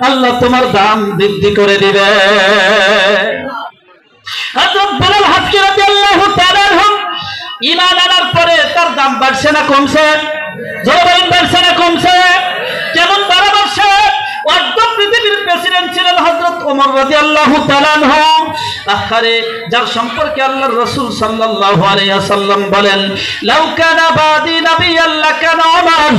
আল্লাহ তোমার দাম বৃদ্ধি করে দিবে। হযরত বেলাল হাবশী রাদিয়াল্লাহু তাআলা আনহু ঈমান আনার পরে তার দাম বাড়ছে না কমছে? জোরে বাড়ছে না কমছে? কেমন বাড়ছে? অর্ধ পৃথিবীর প্রেসিডেন্ট ছিলেন হযরত ওমর রাদিয়াল্লাহু তাআলা আনহু। আখরে যার সম্পর্কে আল্লাহর রাসূল সাল্লাল্লাহু আলাইহি ওয়াসাল্লাম বলেন, লাউ কানা বাদি নাবিয়্যান লাকানা ওমর,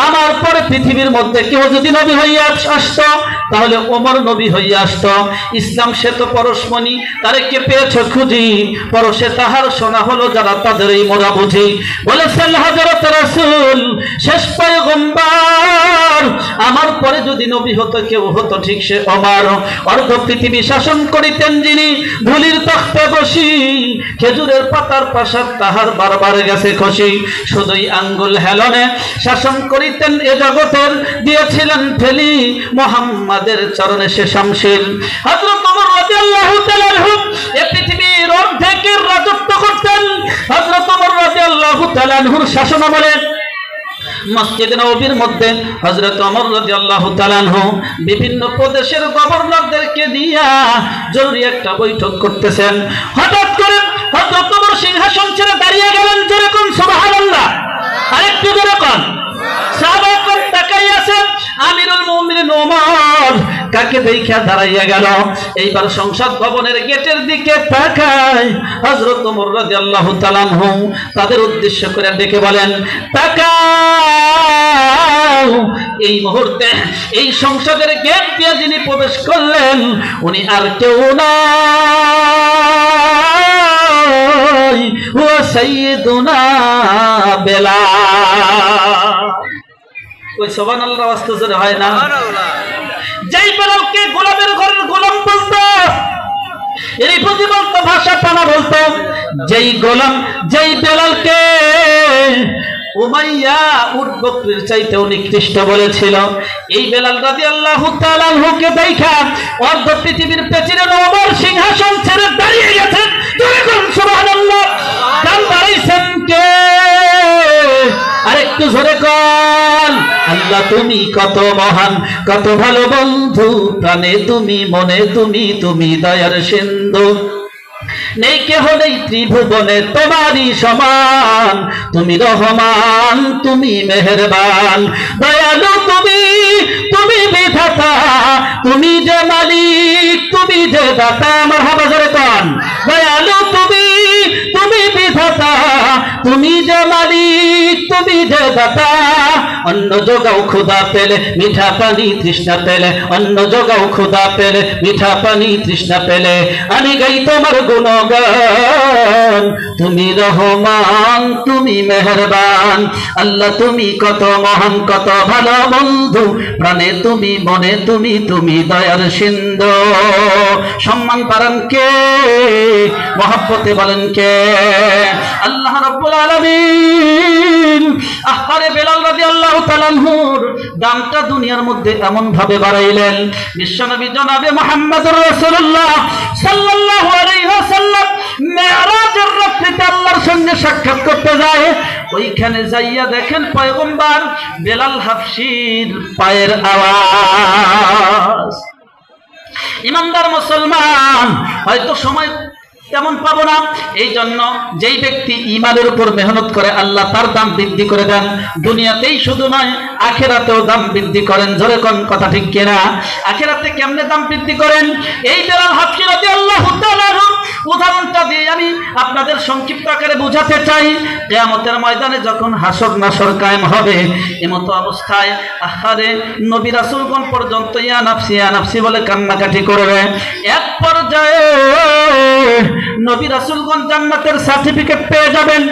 আমার পরে পৃথিবীর মধ্যে কেউ যদি নবী হইয়া আসতো তাহলে ওমর নবী হইয়া আসতো। ইসলাম সে তো পরশমণি, তারে কে পেয়েছ খুঁজি, পরশে তাহার শোনা হলো যারা তাদেরই মোরা বুঝি। বলেছেন হযরত রাসূল শেষ পয়গম্বর, আমার পরে যদি নবী হতো কেউ হতো ঠিক সে ওমর। অর্ধ পৃথিবী শাসন করিতেন যিনি, ধুলির তখ্তে বসি, খেজুরের পাতার পাশার তাহার বারবার গেছে খুশি। শুধুই আঙ্গুল হেলনে শাসন করিতেন এ জগতের, দিয়েছিলেন ফেলি মুহাম্মাদের চরণে সে শামশির। হযরত ওমর রাদিয়াল্লাহু তাআলা আনহু এই পৃথিবীর অর্ধেকের রাজত্ব করতেন। হযরত ওমর রাদিয়াল্লাহু তাআলা আনহুর শাসনামলে মসজিদ নববীর মধ্যে হযরত ওমর রাদিয়াল্লাহু তাআলা আনহু বিভিন্ন প্রদেশের গভর্নরদেরকে দিয়া জরুরি একটা বৈঠক করতেছেন। হঠাৎ করে হযরত ওমর সিংহাসন ছেড়ে দাঁড়িয়ে গেলেন। জোরে কোন সুবহানাল্লাহ, আরেকটু জোরে কোন। সাহাবাগণ তাকাই আছেন, আমিরুল মুমিনিন ওমর কাকে দেখা দাঁড়াইয়া গেল। এইবার সংসদ ভবনের গেটের দিকে তাকায় হযরত ওমর রাদিয়াল্লাহু তাআলা আনহু তাদের উদ্দেশ্য করে ডেকে বলেন, তাকাও। এই মুহূর্তে এই সংসদের গেট দিয়ে যিনি প্রবেশ করলেন উনি আর কেউ না, হুয়া সাইয়্যিদুনা বেলাল। ওই সুবহানাল্লাহ আওয়াজ তো জোরে হয় না? যেই বেলালকে গোলামের ঘরের গোলাম বলতো, এই প্রতিবন্ধ ভাষা টানা বলতো, যেই গোলাম যেই বেলালকে উমাইয়া উট বকরির চাইতেও নিকৃষ্ট বলেছিল, এই বেলাল রাদিয়াল্লাহু তাআলা আনহুকে দেখা অর্ধ পৃথিবীর প্রেসিডেন্ট ওমর সিংহাসন ছেড়ে দাঁড়িয়ে গেছেন। সুবহানাল্লাহ। দাম বাড়াইছেন কে? আরেকটু জোরে কর। আল্লাহ তুমি কত মহান, কত ভালো বন্ধু, প্রাণে তুমি, মনে তুমি, তুমি দয়ার সিন্ধু। নেই কেহ নেই ত্রিভুবনে তোমারই সমান, তুমি রহমান, তুমি মেহেরবান, দয়ালু তুমি, তুমি বিধাতা, তুমি যে মালিক, তুমি যে দাতা। আমার হাবা জোরে কন। দয়ালু তুমি, তুমি বিধাতা, তুমি যে মালিক, তুমি যে দাতা। অন্ন যোগাও ক্ষুধা পেলে, মিঠা পানি তৃষ্ণা পেলে, অন্ন যোগাও ক্ষুধা পেলে, মিঠা পানি তৃষ্ণা পেলে, আমি গাই তোমার গুণগান। তুমি রহমান, তুমি মেহেরবান, আল্লাহ তুমি কত মহান, কত ভালো বন্ধু, প্রাণে তুমি, মনে তুমি, তুমি দয়ার সিন্ধু। সম্মান পারেন কে? মহব্বতে বলেন কে? আল্লাহ রাব্বুল আলামিন। আহরে বেলাল রাদিয়াল্লাহু তাআলা আনহুর দামটা দুনিয়ার মধ্যে এমন ভাবে বাড়াইলেন, বিশ্বনবী জনাবে মুহাম্মদুর রাসূলুল্লাহ সাল্লাল্লাহু আলাইহি ওয়াসাল্লাম মেরাজের রাত্রিতে আল্লাহর সঙ্গে সাক্ষাৎ করতে যায়। ওইখানে যাইয়া দেখেন পয়গম্বর বেলাল হাবশীর পায়ের আওয়াজ। ইমানদার মুসলমান হয়তো সময় তেমন পাবো না, এই জন্য যেই ব্যক্তি ঈমানের উপর মেহনত করে আল্লাহ তার দাম বৃদ্ধি করে দেন। দুনিয়াতেই শুধু নয়, আখিরাতেও দাম বৃদ্ধি করেন। জোরে কোন কথা ঠিক কিনা? আখিরাতে কেমনে দাম বৃদ্ধি করেন? এই বেলাল হাবশী রাদিয়াল্লাহু তাআলা উদাহরণটা দিয়ে আমি আপনাদের সংক্ষিপ্ত আকারে বোঝাতে চাই। কিয়ামতের ময়দানে যখন হাসর নাসর কায়েম হবে, এমতো অবস্থায় আহারে নবী রাসূলগণ পর্যন্ত ইয়া নাফসি ইয়া নাফসি বলে কান্নাকাটি করবে। এক পর্যায়ে নবী রাসূলগণ জান্নাতের সার্টিফিকেট পেয়ে যাবেন।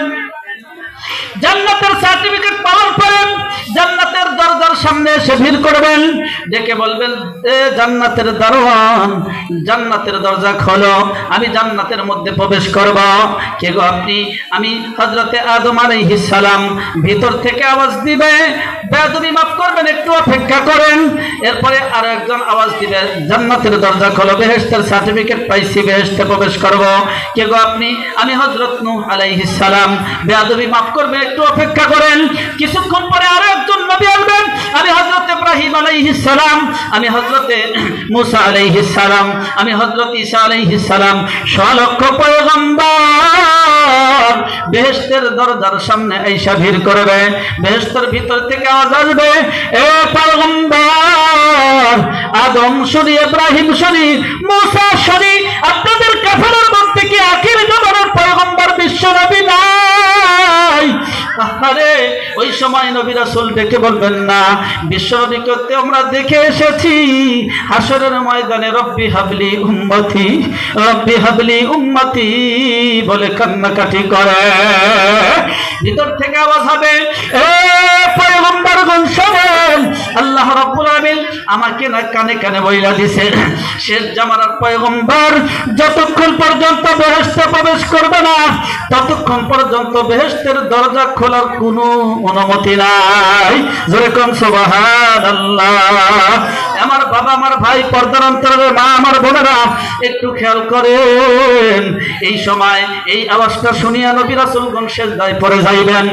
জান্নাতের সার্টিফিকেট পাওয়ার পরে জান্নাতের দরজার সামনে এসে ভিড় করবেন, ডেকে বলবেন, এ জান্নাতের দারোয়ান, জান্নাতের দরজা খোলো, আমি জান্নাতের মধ্যে প্রবেশ করব। কে গো আপনি? আমি হযরতে আদম আলাইহিস সালাম। ভিতর থেকে আওয়াজ দিবে, বেয়াদবি মাফ করবেন, একটু অপেক্ষা করেন। এরপরে আরো একজন আওয়াজ দিবে, জান্নাতের দরজা খোলো, বেহেশতের সার্টিফিকেট পাইছি, বেহেশতে প্রবেশ করব। কে গো আপনি? আমি হযরত নূহ আলাইহিস সালাম। বেয়াদবি মাফ করবেন, একটু অপেক্ষা করেন। কিছুক্ষণ পরে আরো একজন নবী আসবেন, আমি হযরত ইব্রাহিম আলাইহিস সালাম, আমি হযরত মুসা আলাইহিস সালাম, আমি হযরত ঈসা আলাইহিস সালাম, লক্ষ পয়গম্বর বেহেশতের দরজার সামনে আইসা ভিড় করবে। বেহেশতের ভিতর থেকে আওয়াজ আসবে, এ পয়গম্বর আদম শুনি, ইব্রাহিম শুনি, মুসা শুনি, আপনাদের কাফেলার মধ্যে কি আখির জামানার পয়গম্বর বিশ্ব নবী নাই? আরে ওই সময় নবী রাসূল ডেকে বলবেন না, বিশ্ব নবীকে আমরা দেখে এসেছি হাসরের ময়দানে রব্বি হাবলি উম্মতি, রব্বি হাবলি উম্মতি বলে কান্নাকাটি করে। ভিতর থেকে আওয়াজ হবে, এ পয়গম্বরগণ শুনেন, আল্লাহ রাব্বুল আলামিন আমাকে না কানে কানে বইলা দিছে, শেষ জামানার পয়গম্বর যতক্ষণ পর্যন্ত বেহেশতে প্রবেশ করবে না ততক্ষণ পর্যন্ত বেহেশতের দরজা খোলার কোনো অনুমতি নাই। যেরকম সুবহানাল্লাহ। আমার বাবা, আমার ভাই, পর্দার অন্তরের মা, আমার বোনেরা একটু খেয়াল করেন, এই সময় এই আওয়াজটা শুনিয়া নবী রাসূলগণ সিজদায় পড়ে যাইবেন।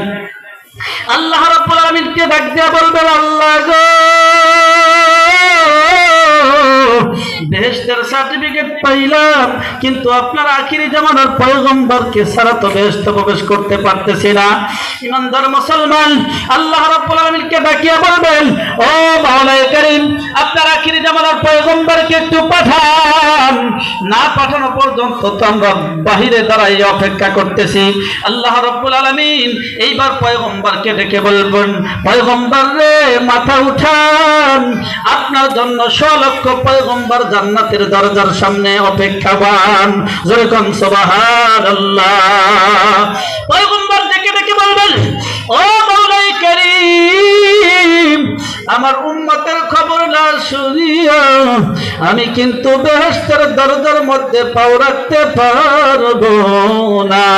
আল্লাহ রাব্বুল আলামিনকে ডাক দিয়া বলবেন, আল্লাহ গো, বেহেশতের সার্টিফিকেট পাইলাম, কিন্তু আপনার আখিরি জামানার পয়গম্বরকে ছাড়া তো বেহেশতে প্রবেশ করতে পারতেছি না। ইমানদার মুসলমান আল্লাহ রাব্বুল আলামিনকে ডাকিয়া বলবেন, ও মাওলায়ে কারীম, আপনার আখিরি জামানার পয়গম্বরকে একটু পাঠান। না পাঠানো পর্যন্ত তো আমরা বাহিরে দাঁড়াই অপেক্ষা করতেছি। আল্লাহ রাব্বুল আলামিন এইবার পয়গম্বরকে ডেকে বলবেন, পয়গম্বর রে, মাথা উঠান, আপনার জন্য 100 লক্ষ পয়গম্বর জান্নাতের দরজার সামনে অপেক্ষাবান। যেরকম সুবহানাল্লাহ। পয়গম্বর ডেকে ডেকে বলবেন, ও মাওলায়ে কারীম, আমার উম্মতের খবর না শুনিয়া আমি কিন্তু বেহেশতের দরজার মধ্যে পাও রাখতে পারবো না।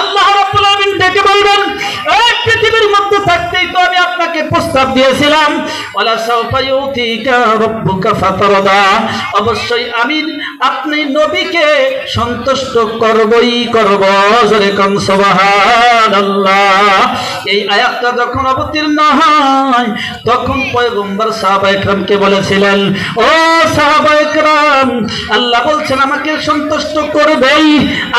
আল্লাহ রাব্বুল আলামিন ডেকে বলবেন, এই পৃথিবীর মধ্যে থাকতেই তো আমি আপনাকে প্রস্তাব দিয়েছিলাম, ওয়ালা সাওফা ইউতিকা রাব্বুকা ফাতারদা, অবশ্যই আমি আপনি নবীকে সন্তুষ্ট করবই করব। যেরকম সুবহানাল্লাহ। এই আয়াতটা যখন অবতীর্ণ হয় তখন পয়গম্বর সাহাবায়ে কেরামকে বলেছিলেন, ও সাহাবায়ে কেরাম, আল্লাহ বলছেন আমাকে সন্তুষ্ট করবেই,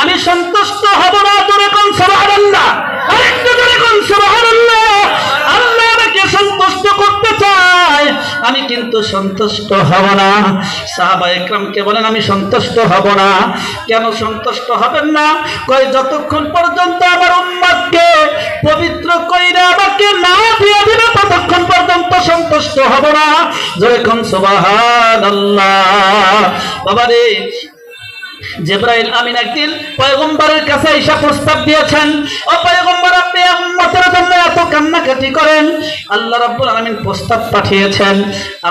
আমি সন্তুষ্ট হব না। যেরকম সুবহানাল্লাহ, আরেকটু যেরকম সুবহানাল্লাহ। আল্লাহ আমাকে সন্তুষ্ট করতে চায়, আমি কিন্তু সন্তুষ্ট হব না। সাহাবায়ে কেরামকে বলেন, আমি সন্তুষ্ট হব না। কেন সন্তুষ্ট হবেন না? কই, যতক্ষণ পর্যন্ত আমার উম্মতকে পবিত্র কইরা আমাকে না দিয়ে দিবে ততক্ষণ পর্যন্ত সন্তুষ্ট হব না। যেরকম সুবহানাল্লাহ। বাবারে, জিবরাইল আমিন একদিন পয়গম্বরের কাছে এসে প্রস্তাব দিয়েছেন, ও পয়গম্বর, আপনি উম্মতের জন্য এত কান্নাকাটি করেন, আল্লাহ রাব্বুল আলামিন প্রস্তাব পাঠিয়েছেন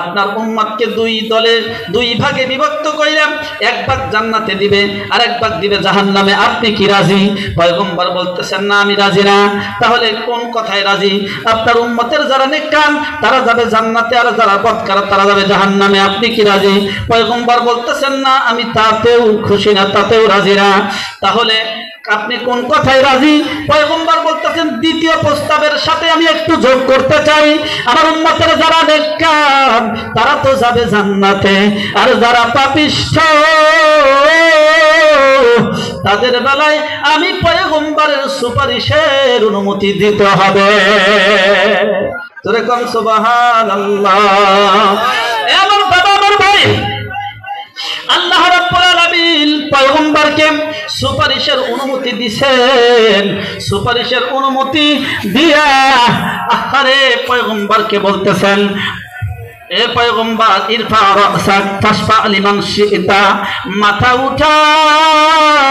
আপনার উম্মতকে 2 দলে 2 ভাগে বিভক্ত কইরাম, এক ভাগ জান্নাতে দিবে আর এক ভাগ দিবে জাহান্নামে, আপনি কি রাজি? পয়গম্বর বলতেছেন, না, আমি রাজি না। তাহলে কোন কথায় রাজি? আপনার উম্মতের যারা নেককার তারা যাবে জান্নাতে, আর যারা বদকার তারা যাবে জাহান্নামে, আপনি কি রাজি? পয়গম্বর বলতেছেন, না, আমি তাতেও খুশি না, তাতেও রাজি না। তাহলে আপনি কোন কথায় রাজি? পয়গম্বর বলতেছেন, দ্বিতীয় প্রস্তাবের সাথে আমি একটু যোগ করতে চাই, আমার উম্মতের যারা নেককার তারা তো যাবে জান্নাতে, আর যারা পাপিষ্ঠ তাদের বেলায় আমি পয়গম্বরের সুপারিশের অনুমতি দিতে হবে। যেরকম সুবহানাল্লাহ। আমার বাবা, আমার ভাই, আল্লাহ রাব্বুল আলামিন পয়গম্বরকে সুপারিশের অনুমতি দিয়েছেন। সুপারিশের অনুমতি দিয়া আরে পয়গম্বরকে বলতেছেন, এ পয়গম্বর, ইরফা রাসাক তাশফা লিমান শিতা, মাথা উঠান,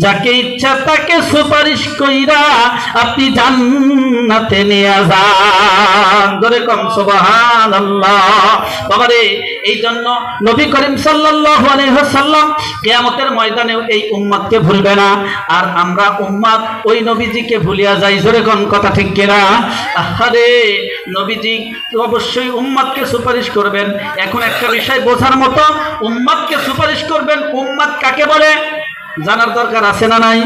যাকে ইচ্ছা তাকে সুপারিশ কইরা আপনি জান্নাতে নিয়ে যান। যেরকম সুবহানাল্লাহ। বাবারে, এই জন্য নবী করিম সাল্লাল্লাহু আলাইহি ওয়াসাল্লাম কিয়ামতের ময়দানেও এই উম্মতকে ভুলবে না, আর আমরা উম্মত ওই নবীজিকে ভুলিয়া যাই। যেরকম কথা ঠিক কিনা? আরে নবীজি অবশ্যই উম্মতকে সুপারিশ করবেন। এখন একটা বিষয় বোঝার মতো, উম্মতকে সুপারিশ করবেন, উম্মত কাকে বলে? জানার দরকার আছে না নাই?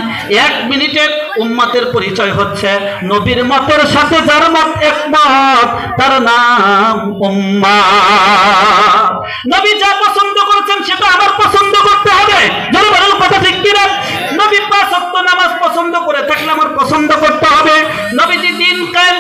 1 মিনিটের উম্মতের পরিচয় হচ্ছে নবীর মতের সাথে যার মত একমত তার নাম উম্মাত। নবী যা পছন্দ করেছেন সেটা আমার পছন্দ করতে হবে। যারা বলেন কথা ঠিক কিনা? নবী 5 ওয়াক্ত নামাজ পছন্দ করে থাকলে আমার পছন্দ করতে হবে। নবীজি দিন কায়েম